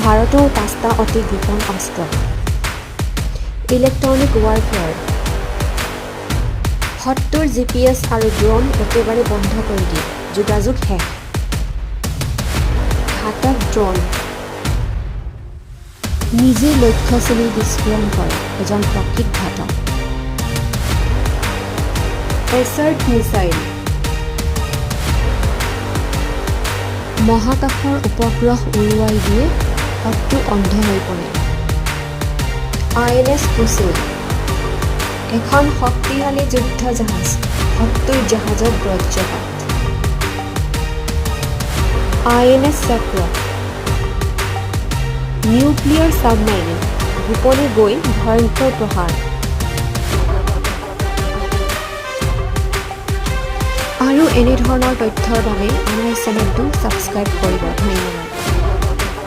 ভাৰতৰ 5টা অতি গোপন অস্ত্ৰ। Electronic warfare. শত্ৰুৰ GPS আৰু ড্ৰোন একেবাৰে বন্ধ কৰি দিয়ে, যোগাযোগ শেষ। ঘাতক ড্ৰোন। নিজে লক্ষ্য চিনি বিস্ফোৰণ কৰে এজন প্ৰকৃত ঘাতক। এছাৰ্ট মিছাইল। মহাকাশৰ উপগ্ৰহ উৰুৱাই দিয়ে, শত্ৰু অন্ধ হৈ পৰে। INS টিশুল। এখন শক্তিশালী যুদ্ধ জাহাজ, শত্ৰুৰ জাহাজত বজ্ৰপাত। INS চক্ৰ। নিউক্লিয়াৰ ছাবমেৰিন, গোপনে গৈ ভয়ংকৰ প্ৰহাৰ। আৰু এনেধৰণৰ তথ্যৰ বাবে আমাৰ চেনেলটো ছাবস্ক্ৰাইব কৰিব। ধন্যবাদ।